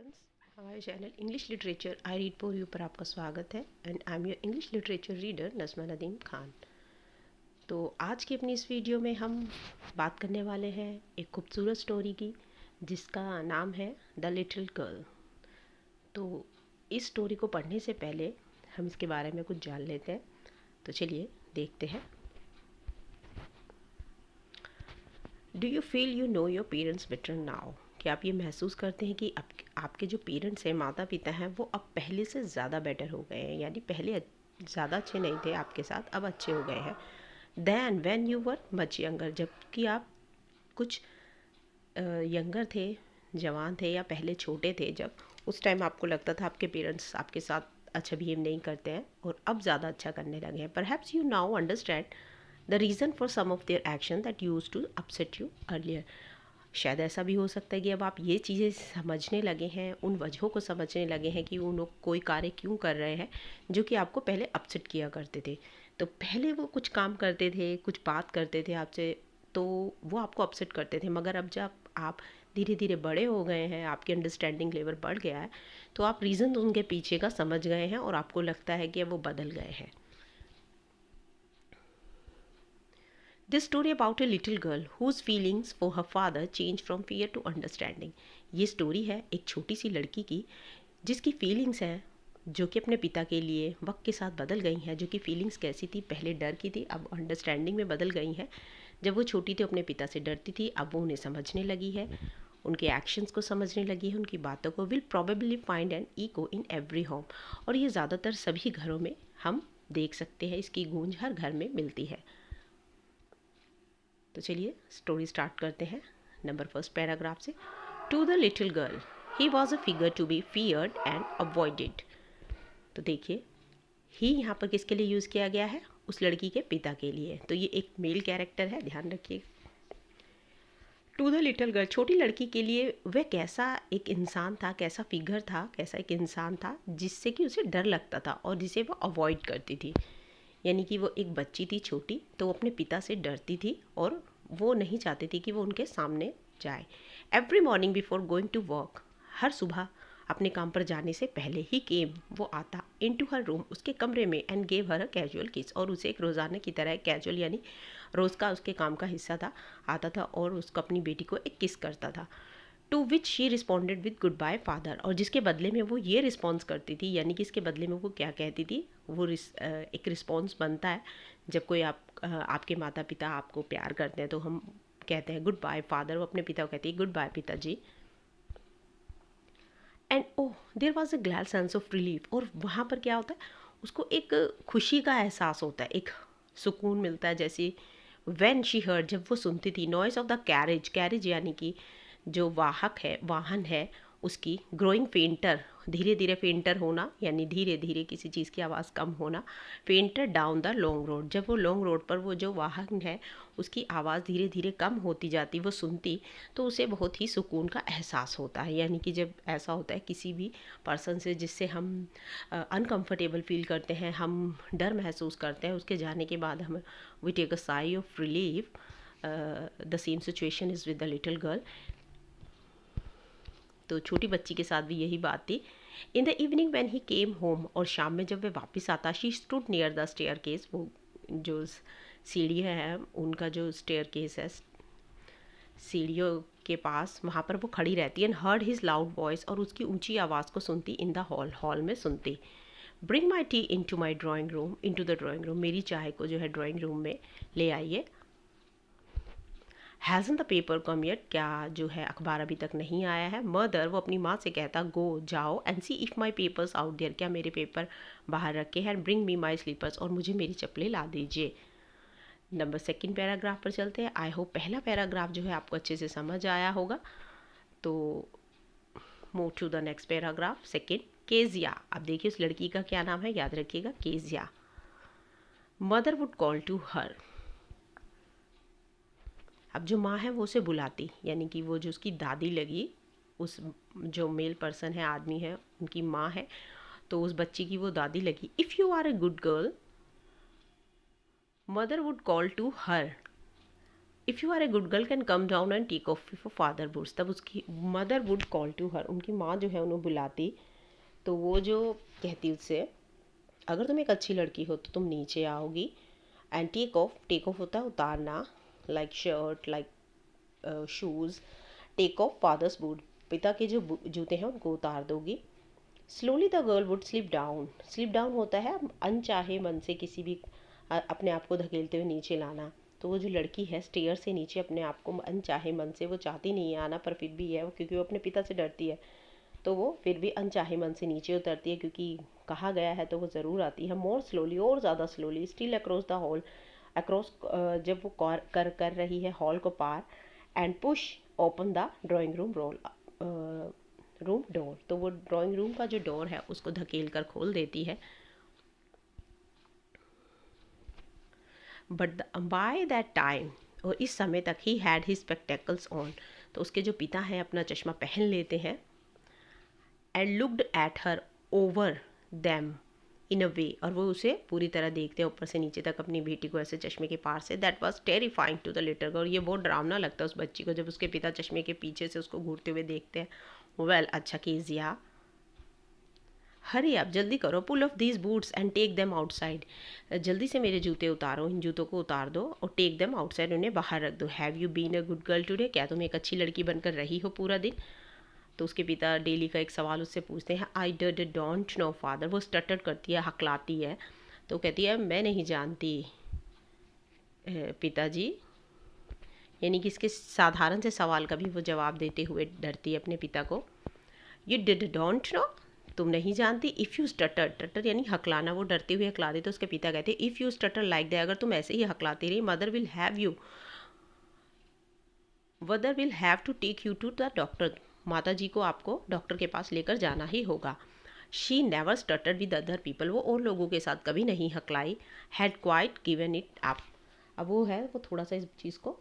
Friends, हमारे channel English literature I read for you पर आपका स्वागत है and I am your English literature reader Najma Nadeem Khan. तो आज की अपनी इस वीडियो में हम बात करने वाले हैं एक खूबसूरत स्टोरी की जिसका नाम है द लिटिल गर्ल। तो इस स्टोरी को पढ़ने से पहले हम इसके बारे में कुछ जान लेते हैं। तो चलिए देखते हैं। Do you feel you know your parents better now? क्या आप ये महसूस करते हैं कि आपके जो पेरेंट्स हैं, माता पिता हैं, वो अब पहले से ज़्यादा बेटर हो गए हैं, यानी पहले ज़्यादा अच्छे नहीं थे आपके साथ, अब अच्छे हो गए हैं। Than when you were much younger, जबकि आप कुछ यंगर थे, जवान थे या पहले छोटे थे, जब उस टाइम आपको लगता था आपके पेरेंट्स आपके साथ अच्छा बिहेव नहीं करते हैं और अब ज़्यादा अच्छा करने लगे हैं। Perhaps you now understand the reason for some of their action that use to upset you earlier. शायद ऐसा भी हो सकता है कि अब आप ये चीज़ें समझने लगे हैं, उन वजहों को समझने लगे हैं कि वो लोग कोई कार्य क्यों कर रहे हैं जो कि आपको पहले अपसेट किया करते थे। तो पहले वो कुछ काम करते थे, कुछ बात करते थे आपसे, तो वो आपको अपसेट करते थे, मगर अब जब आप धीरे धीरे बड़े हो गए हैं, आपकी अंडरस्टैंडिंग लेवल बढ़ गया है, तो आप रीज़न उनके पीछे का समझ गए हैं और आपको लगता है कि अब वो बदल गए हैं। This story about a little girl whose feelings for her father changed from fear to understanding। ये स्टोरी है एक छोटी सी लड़की की जिसकी फीलिंग्स हैं जो कि अपने पिता के लिए वक्त के साथ बदल गई हैं। जो कि फीलिंग्स कैसी थी, पहले डर की थी, अब अंडरस्टैंडिंग में बदल गई हैं। जब वो छोटी थी अपने पिता से डरती थी, अब वो उन्हें समझने लगी है, उनके एक्शंस को समझने लगी है, उनकी बातों को। Will probably find an echo in every home. और ये ज़्यादातर सभी घरों में हम देख सकते हैं, इसकी गूंज हर घर में मिलती है। तो चलिए स्टोरी स्टार्ट करते हैं नंबर फर्स्ट पैराग्राफ से। To the little girl, he was a figure to be feared and avoided. तो देखिए, ही यहाँ पर किसके लिए यूज़ किया गया है? उस लड़की के पिता के लिए। तो ये एक मेल कैरेक्टर है, ध्यान रखिए। टू द लिटिल गर्ल, छोटी लड़की के लिए वह कैसा एक इंसान था, कैसा फिगर था, कैसा एक इंसान था जिससे कि उसे डर लगता था और जिसे वो अवॉइड करती थी। यानी कि वो एक बच्ची थी छोटी, तो वो अपने पिता से डरती थी और वो नहीं चाहती थी कि वो उनके सामने जाए। Every morning before going to work, हर सुबह अपने काम पर जाने से पहले ही केम, वो आता इन टू हर रूम, उसके कमरे में, and gave her a casual किस, और उसे एक रोज़ाना की तरह कैजुअल यानी रोज़ का उसके काम का हिस्सा था, आता था और उसको अपनी बेटी को एक किस करता था। To which she responded with goodbye father, और जिसके बदले में वो ये रिस्पॉन्स करती थी, यानी कि इसके बदले में वो क्या कहती थी, वो एक रिस्पॉन्स बनता है जब कोई आपके माता पिता आपको प्यार करते हैं, तो हम कहते हैं गुड बाय फादर। वो अपने पिता को कहती है गुड बाय पिताजी। And oh there was a glad sense of relief, और वहाँ पर क्या होता है, उसको एक खुशी का एहसास होता है, एक सुकून मिलता है। जैसे व्हेन शी हर्ड, जब वो सुनती थी, noise of the carriage, carriage यानी कि जो वाहक है, वाहन है उसकी, ग्रोइंग फेंटर, धीरे धीरे फेंटर होना, यानी धीरे धीरे किसी चीज़ की आवाज़ कम होना। फेंटर डाउन द लॉन्ग रोड, जब वो लॉन्ग रोड पर वो जो वाहन है उसकी आवाज़ धीरे धीरे कम होती जाती, वो सुनती, तो उसे बहुत ही सुकून का एहसास होता है। यानी कि जब ऐसा होता है किसी भी पर्सन से जिससे हम अनकंफर्टेबल फील करते हैं, हम डर महसूस करते हैं, उसके जाने के बाद हम we take a sigh of relief. The same situation is with the little girl. तो छोटी बच्ची के साथ भी यही बात थी। In the evening when he came home, और शाम में जब वह वापस आता, she stood near the staircase, वो जो सीढ़ियाँ हैं उनका जो स्टेयर केस है, सीढ़ियों के पास, वहाँ पर वो खड़ी रहती है। And heard his loud voice, और उसकी ऊंची आवाज़ को सुनती। इन द हॉल, हॉल में सुनती। Bring my tea into my drawing room, into the drawing room, मेरी चाय को जो है ड्राइंग रूम में ले आइए। हैज़न द पेपर कम येट, क्या जो है अखबार अभी तक नहीं आया है। मदर, वो अपनी माँ से कहता, गो जाओ, and see if my papers out there, क्या मेरे पेपर बाहर रखे हैं। ब्रिंग मी माई स्लीपर्स, और मुझे मेरी चप्पलें ला दीजिए। नंबर सेकंड पैराग्राफ पर चलते हैं। आई होप पहला पैराग्राफ जो है आपको अच्छे से समझ आया होगा। तो move to the next paragraph second. Kezia, अब देखिए उस लड़की का क्या नाम है, याद रखिएगा, Kezia. Mother would call to her, अब जो माँ है वो उसे बुलाती, यानी कि वो जो उसकी दादी लगी, उस जो मेल पर्सन है, आदमी है, उनकी माँ है, तो उस बच्ची की वो दादी लगी। If you are a good girl, mother would call to her, if you are a good girl can come down and take off for father woods, तब उसकी mother would call to her, उनकी माँ जो है उन्हें बुलाती। तो वो जो कहती उससे, अगर तुम एक अच्छी लड़की हो तो तुम नीचे आओगी। एंड टेक ऑफ होता है उतारना, like shirt, like shoes. Take off father's boot, पिता के जो जूते हैं उनको उतार दोगी। Slowly the girl would slip down होता है अनचाहे मन से किसी भी अपने आप को धकेलते हुए नीचे लाना। तो वो जो लड़की है स्टेयर से नीचे अपने आप को अनचाहे मन से, वो चाहती नहीं है आना पर फिर भी है, क्योंकि वो अपने पिता से डरती है, तो वो फिर भी अनचाहे मन से नीचे उतरती है, क्योंकि कहा गया है तो वो ज़रूर आती है। मोर स्लोली, और ज़्यादा slowly, still across the hall, across जब वो कर रही है हॉल को पार। And push open the drawing room door, तो वो ड्राइंग रूम का जो डोर है उसको धकेल कर खोल देती है। बट बाय दैट टाइम, और इस समय तक he had he spectacles on, तो उसके जो पिता हैं अपना चश्मा पहन लेते हैं। And looked at her over them in a way, और वो उसे पूरी तरह देखते हैं ऊपर से नीचे तक अपनी बेटी को ऐसे चश्मे के पार से। That was terrifying to the little girl, ये बहुत डरावना लगता है उस बच्ची को जब उसके पिता चश्मे के पीछे से उसको घूरते हुए देखते हैं। वेल अच्छा कीजिए, हरी आप जल्दी करो, pull off these boots and take them outside, जल्दी से मेरे जूते उतारो, इन जूतों को उतार दो और टेक देम आउटसाइड, उन्हें बाहर रख दो। Have you been a good girl today, क्या तुम एक अच्छी लड़की बनकर रही हो पूरा दिन। तो उसके पिता डेली का एक सवाल उससे पूछते हैं। आई डोंट नो फादर, वो स्टटर करती है, हकलाती है, तो कहती है मैं नहीं जानती पिताजी, यानी कि इसके साधारण से सवाल का भी वो जवाब देते हुए डरती है अपने पिता को। यू डोंट नो, तुम नहीं जानती। इफ़ यू स्टटर, टटर यानी हकलाना, वो डरते हुए हकला देते, तो उसके पिता कहते हैं if you stutter like that, अगर तुम ऐसे ही हकलाती रही, mother will have to take you to the doctor, माता जी को आपको डॉक्टर के पास लेकर जाना ही होगा। She never stutter with other people, वो और लोगों के साथ कभी नहीं हकलाई। Had quite given it up, अब वो है वो थोड़ा सा इस चीज़ को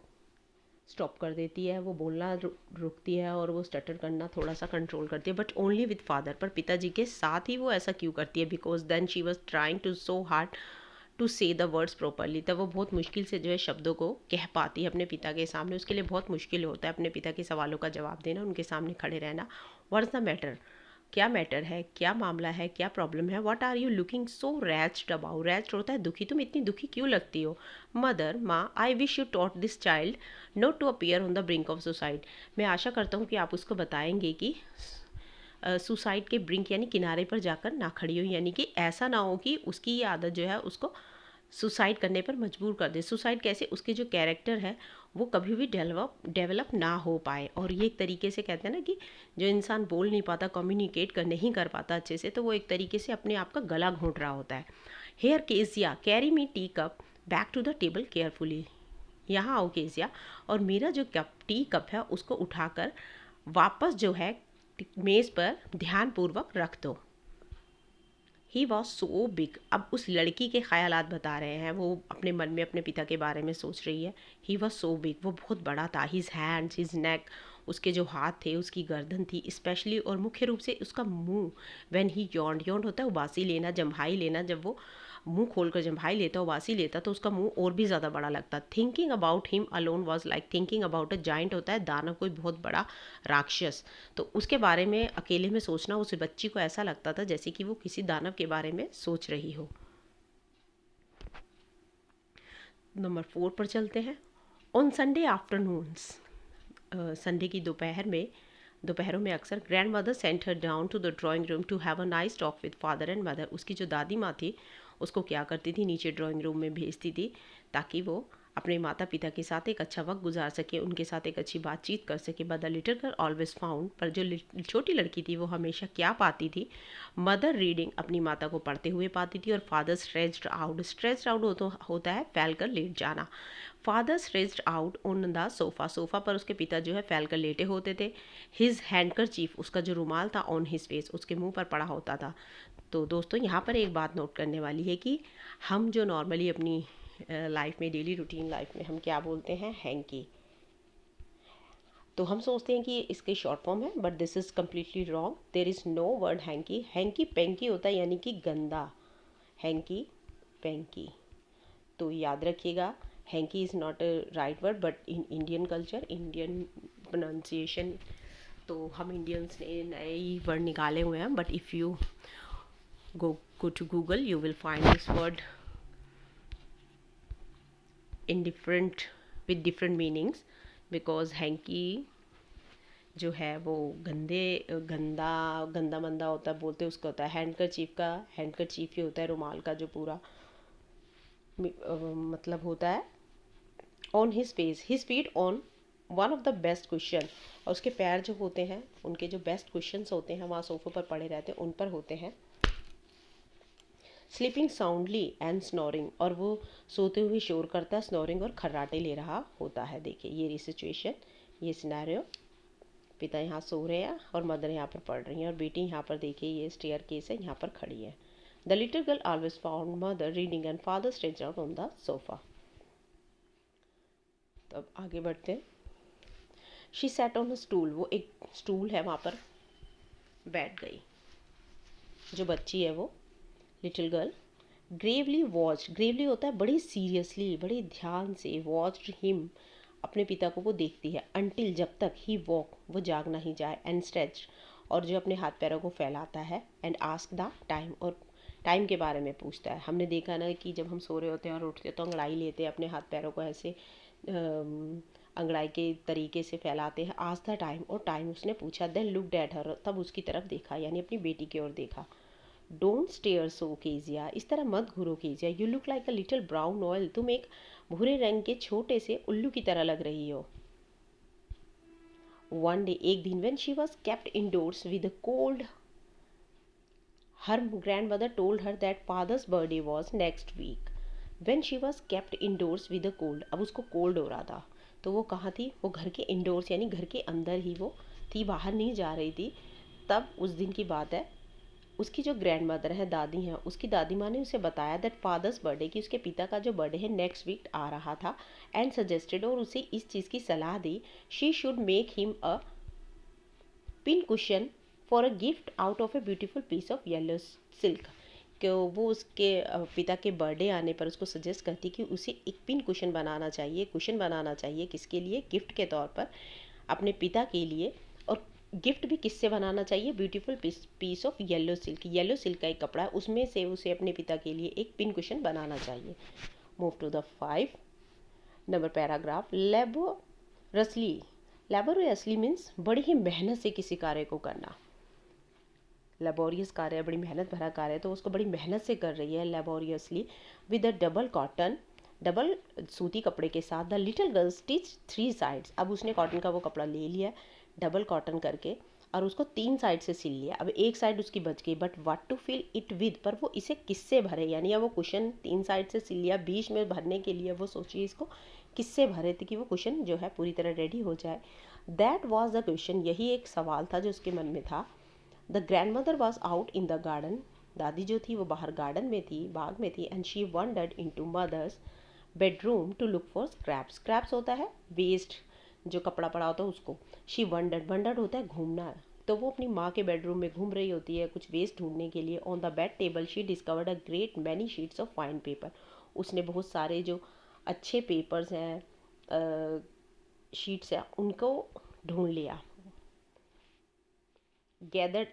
स्टॉप कर देती है, वो बोलना रुकती है और वो स्टटर करना थोड़ा सा कंट्रोल करती है, बट ओनली विद फादर, पर पिताजी के साथ ही वो ऐसा क्यों करती है। Because then she was trying to so hard to say the words properly, तब वो बहुत मुश्किल से जो है शब्दों को कह पाती है अपने पिता के सामने। उसके लिए बहुत मुश्किल होता है अपने पिता के सवालों का जवाब देना, उनके सामने खड़े रहना। व्हाट्स द मैटर, क्या मैटर है, क्या मामला है, क्या प्रॉब्लम है। What are you looking so wretched about, wretched होता है दुखी, तुम इतनी दुखी क्यों लगती हो। मदर, माँ, I wish you taught this child not to appear on the brink of suicide, मैं आशा करता हूँ कि आप उसको बताएंगे कि सुसाइड के ब्रिंक यानी किनारे पर जाकर ना खड़ी हो, यानी कि ऐसा ना हो कि उसकी ये आदत जो है उसको सुसाइड करने पर मजबूर कर दे। सुसाइड कैसे, उसके जो कैरेक्टर है वो कभी भी डेवलप ना हो पाए। और ये एक तरीके से कहते हैं ना कि जो इंसान बोल नहीं पाता, कम्युनिकेट नहीं कर पाता अच्छे से, तो वो एक तरीके से अपने आप का गला घोंट रहा होता है। Here Kezia, carry me tea cup back to the table carefully, यहाँ आओ केसिया, और मेरा जो टी कप है उसको उठाकर वापस जो है मेज़ पर ध्यानपूर्वक रख दो। ही वॉज सो बिग, अब उस लड़की के ख्यालात बता रहे हैं, वो अपने मन में अपने पिता के बारे में सोच रही है। ही वॉज सो बिग, वो बहुत बड़ा था। हिज हैंड्स, हिज नेक, उसके जो हाथ थे, उसकी गर्दन थी स्पेशली, और मुख्य रूप से उसका मुंह। व्हेन ही यॉन्ड होता है उबासी लेना, जम्हाई लेना, जब वो मुंह खोलकर जम्हाई लेता, उबासी लेता, तो उसका मुंह और भी ज़्यादा बड़ा लगता। Thinking about him alone was like thinking about a giant, होता है दानव, कोई बहुत बड़ा राक्षस। तो उसके बारे में अकेले में सोचना उस बच्ची को ऐसा लगता था जैसे कि वो किसी दानव के बारे में सोच रही हो। नंबर 4 पर चलते हैं। ऑन संडे आफ्टरनून्स, संडे की दोपहरों में अक्सर grandmother sent her down to the drawing room to have a nice talk with father and mother, उसकी जो दादी माँ थी उसको क्या करती थी, नीचे ड्राइंग रूम में भेजती थी ताकि वो अपने माता पिता के साथ एक अच्छा वक्त गुजार सके, उनके साथ एक अच्छी बातचीत कर सके। But the little girl always found, पर जो छोटी लड़की थी वो हमेशा क्या पाती थी, मदर रीडिंग, अपनी माता को पढ़ते हुए पाती थी, और फादर स्ट्रेच्ड आउट होता है फैल कर लेट जाना। Father stretched out on the sofa पर उसके पिता जो है फैल कर लेटे होते थे। हिज हैंडकरचीफ, उसका जो रुमाल था, ऑन हिज फेस, उसके मुंह पर पड़ा होता था। तो दोस्तों यहाँ पर एक बात नोट करने वाली है कि हम जो नॉर्मली अपनी लाइफ में, डेली रूटीन लाइफ में हम क्या बोलते हैं, हैंकी, तो हम सोचते हैं कि इसके शॉर्ट फॉर्म है, but this is completely wrong. There is no word hanky. Hanky panky होता है, यानी कि गंदा, हैंकी पेंकी। तो याद रखिएगा, hanky is not a right word, but in Indian culture, Indian pronunciation, तो हम इंडियंस ने नए ही वर्ड निकाले हुए हैं. But if you go to Google, you will find this word in different with different meanings, because hanky जो है वो गंदा मंदा होता है, बोलते उसका होता है. हैंडकरचीफ का, हैंडकरचीफ ही होता है रुमाल का जो पूरा मतलब होता है. On his face, his feet on one of the best question, और उसके पैर जो होते हैं, उनके जो बेस्ट क्वेश्चंस होते हैं वहाँ सोफे पर पड़े रहते हैं, उन पर होते हैं. स्लीपिंग साउंडली एंड स्नोरिंग, और वो सोते हुए शोर करता है, स्नोरिंग और खर्राटे ले रहा होता है. देखिए ये सिचुएशन, ये सिनेरियो. पिता यहाँ सो रहे हैं और मदर यहाँ पर पढ़ रही हैं, और बेटी यहाँ पर देखिए ये स्टेयर केस है, यहाँ पर खड़ी है. The little girl always found mother reading and father stretched out on the sofa. तब आगे बढ़ते हैं. She sat on a stool, वो एक स्टूल है वहाँ पर बैठ गई. जो बच्ची है वो little girl Gravely watched, Gravely होता है बड़ी सीरियसली, बड़े ध्यान से, वॉच्ड हिम, अपने पिता को वो देखती है. अनटिल, जब तक, ही वॉक, वो जाग नहीं जाए, एंड स्ट्रेच, और जो अपने हाथ पैरों को फैलाता है, एंड आस्क द टाइम, और टाइम के बारे में पूछता है. हमने देखा ना कि जब हम सो रहे होते हैं और उठते हैं तो अंगड़ाई लेते हैं, अपने हाथ पैरों को ऐसे अंगड़ाई के तरीके से फैलाते हैं. आस्क द टाइम, और टाइम उसने पूछा. देन लुक्ड एट हर, तब उसकी तरफ देखा, यानी अपनी बेटी की ओर देखा. डोंट स्टेयर सो केजिया, इस तरह मत घूरो Kezia. You look like a little brown owl, तुम एक भूरे रंग के छोटे से उल्लू की तरह लग रही हो. वन डे, एक दिन, when she was kept indoors with a cold, her grandmother told her that father's birthday was next week. When she was kept indoors with a cold, अब उसको कोल्ड हो रहा था, तो वो कहाँ थी, वो घर के इंडोर्स यानी घर के अंदर ही वो थी, बाहर नहीं जा रही थी. तब उस दिन की बात है, उसकी जो ग्रैंड मदर है, दादी हैं, उसकी दादी माँ ने उसे बताया दैट फादर्स बर्थडे, कि उसके पिता का जो बर्थडे है नेक्स्ट वीक आ रहा था. एंड सजेस्टेड, और उसे इस चीज़ की सलाह दी, she should make him a pin cushion for a gift out of a beautiful piece of yellow silk. कि वो उसके पिता के बर्थडे आने पर उसको सजेस्ट करती कि उसे एक पिन कुशन बनाना चाहिए, कुशन बनाना चाहिए, किसके लिए, गिफ्ट के तौर पर अपने पिता के लिए. और गिफ्ट भी किससे बनाना चाहिए, beautiful piece of yellow silk, yellow silk का एक कपड़ा है, उसमें से उसे अपने पिता के लिए एक पिन कुशन बनाना चाहिए. Move to the 5 number paragraph. Laboriously, laboriously means बड़ी ही मेहनत से किसी कार्य को करना. लेबोरियस कार्य है, बड़ी मेहनत भरा कार्य है, तो उसको बड़ी मेहनत से कर रही है, laboriously. With a double cotton, double सूती कपड़े के साथ. The little girl stitch 3 sides, अब उसने कॉटन का वो कपड़ा ले लिया डबल कॉटन करके, और उसको 3 साइड से सिल लिया. अब एक साइड उसकी बच गई, but what to fill it with, पर वो इसे किससे भरे, यानी अब वो कुशन 3 साइड से सिल लिया, बीच में भरने के लिए वो सोचिए इसको किससे भरे थे कि वो कुशन जो है पूरी तरह रेडी हो जाए. दैट वॉज द क्वेश्चन, यही एक सवाल था जो उसके मन में था. The grand mother was out in the garden, दादी जो थी वो बाहर गार्डन में थी, बाग में थी. And she wandered into mother's bedroom to look for scraps, scraps होता है वेस्ट, जो कपड़ा पड़ा होता है उसको. शी वंडर्ड, वंडर्ड होता है घूमना, तो वो अपनी माँ के बेडरूम में घूम रही होती है कुछ वेस्ट ढूंढने के लिए. On the bed table she discovered a great many sheets of fine paper, उसने बहुत सारे जो अच्छे पेपर्स हैं, शीट्स हैं, उनको ढूंढ लिया. गैदर्ड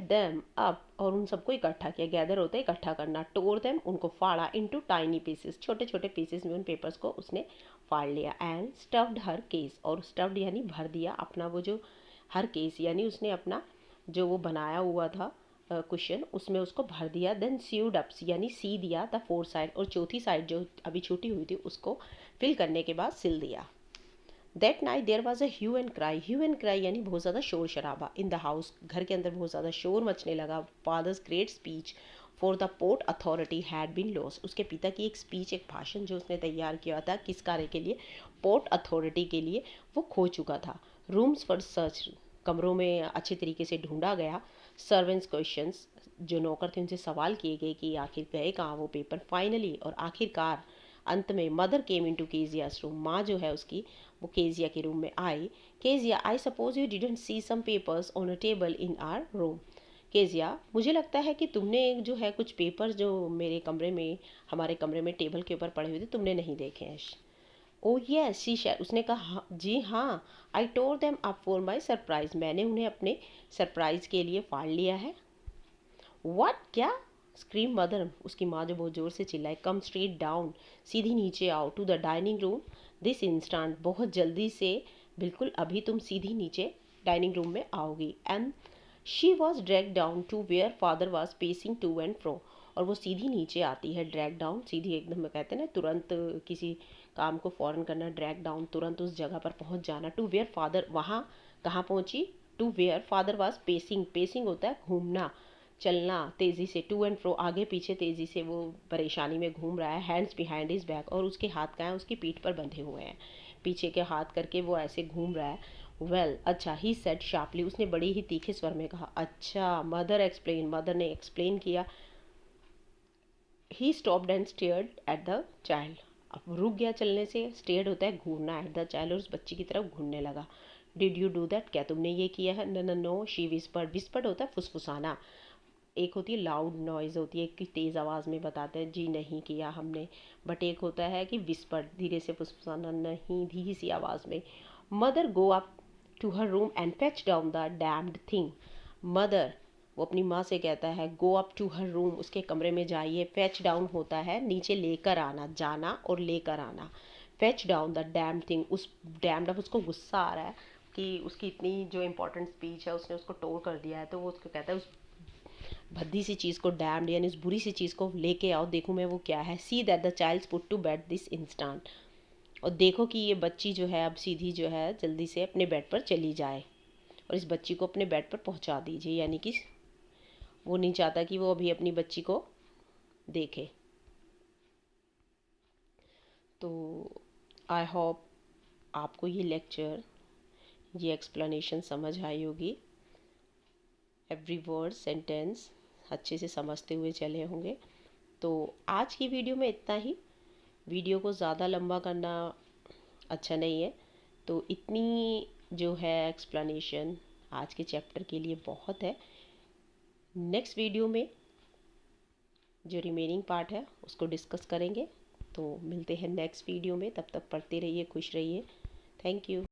देम अप, और उन सबको इकट्ठा किया. गैदर होता है इकट्ठा करना. टोर देम, उनको फाड़ा. इनटू टाइनी पीसेस, छोटे छोटे पीसेस में उन पेपर्स को उसने फाड़ लिया. एंड स्टफ्ड हर केस, और स्टफ्ड यानी भर दिया अपना वो जो हर केस, यानी उसने अपना जो वो बनाया हुआ था कुशन, उसमें उसको भर दिया. देन सीव्ड अप, यानी सी दिया द 4 साइड, और चौथी साइड जो अभी छूटी हुई थी उसको फिल करने के बाद सिल दिया. That night there was a hue and cry, hue and cry यानी बहुत ज़्यादा शोर शराबा. इन द हाउस, घर के अंदर बहुत ज़्यादा शोर मचने लगा. Father's great speech for the port authority had been lost, उसके पिता की एक स्पीच, एक भाषण जो उसने तैयार किया था किस कार्य के लिए, पोर्ट अथॉरिटी के लिए, वो खो चुका था. रूम्स फॉर सर्च, कमरों में अच्छे तरीके से ढूंढा गया. सर्वेंट्स क्वेश्चंस, जो नौकर थे उनसे सवाल किए गए कि आखिर गए कहाँ वो पेपर. फाइनली, और आखिरकार अंत में, mother came into Kezia's room, माँ जो है उसकी वो केजिया के रूम में आई. Kezia, I suppose you didn't see some papers on a table in our room, Kezia, मुझे लगता है कि तुमने जो है कुछ पेपर जो हमारे कमरे में टेबल के ऊपर पड़े हुए थे तुमने नहीं देखे हैं। ओ यस शी शेयर, उसने कहा जी हाँ, I tore them up for my surprise, मैंने उन्हें अपने सरप्राइज के लिए फाड़ लिया है। व्हाट, क्या? स्क्रीम मदर, उसकी माँ जो बहुत ज़ोर से चिल्लाई। कम स्ट्रेट डाउन, सीधी नीचे आओ, to the dining room this instant, बहुत जल्दी से, बिल्कुल अभी तुम सीधी नीचे डाइनिंग रूम में आओगी। And she was drag down to where father was pacing to and fro, और वो सीधी नीचे आती है। ड्रैग डाउन, सीधी एकदम कहते हैं ना, तुरंत किसी काम को फ़ौरन करना। ड्रैग डाउन, तुरंत उस जगह पर पहुंच जाना। टू वेयर फादर, वहाँ कहाँ पहुंची? To where father was pacing, pacing होता है घूमना, चलना तेज़ी से। टू एंड फ्रो, आगे पीछे तेज़ी से वो परेशानी में घूम रहा है। हैंड्स बिहाइंड हिज बैक, और उसके हाथ कहाँ हैं? उसकी पीठ पर बंधे हुए हैं। पीछे के हाथ करके वो ऐसे घूम रहा है। वेल, अच्छा, ही सेड शार्पली, उसने बड़े ही तीखे स्वर में कहा। अच्छा, मदर एक्सप्लेन, मदर ने एक्सप्लेन किया। He stopped and stared at the child, अब रुक गया चलने से। स्टेयर्ड होता है घूरना, एट द चाइल्ड, और उस बच्ची की तरफ घूरने लगा। डिड यू डू दैट, क्या तुमने ये किया है? No no no, she whispered, whispered होता है फुसफुसाना। एक होती है लाउड नॉइज़ होती है कि तेज़ आवाज़ में बताते हैं जी नहीं किया हमने, बट एक होता है कि विस्पर, धीरे से फुसफुसाना, नहीं, धीरे सी आवाज़ में। Mother go up to her room and fetch down the damned thing, mother, वो अपनी माँ से कहता है, go up to her room, उसके कमरे में जाइए। फेच डाउन होता है नीचे लेकर आना, जाना और लेकर आना। Fetch down the damned thing, उस डैम्ड, अब उसको गुस्सा आ रहा है कि उसकी इतनी जो इंपॉर्टेंट स्पीच है उसने उसको टोर कर दिया है, तो वो उसको कहता है उस भद्दी सी चीज़ को, डैम्ड यानी उस बुरी सी चीज़ को लेके आओ, देखूँ मैं वो क्या है। See that the child put to bed this instant, और देखो कि ये बच्ची जो है अब सीधी जो है जल्दी से अपने बेड पर चली जाए, और इस बच्ची को अपने बेड पर पहुंचा दीजिए। यानी कि वो नहीं चाहता कि वो अभी अपनी बच्ची को देखे। तो आई होप आपको ये लेक्चर, ये एक्सप्लेनेशन समझ आई होगी। एवरी वर्ड सेंटेंस अच्छे से समझते हुए चले होंगे। तो आज की वीडियो में इतना ही। वीडियो को ज़्यादा लंबा करना अच्छा नहीं है, तो इतनी जो है एक्सप्लेनेशन आज के चैप्टर के लिए बहुत है। नेक्स्ट वीडियो में जो रिमेनिंग पार्ट है उसको डिस्कस करेंगे। तो मिलते हैं नेक्स्ट वीडियो में, तब तक पढ़ते रहिए, खुश रहिए। Thank you.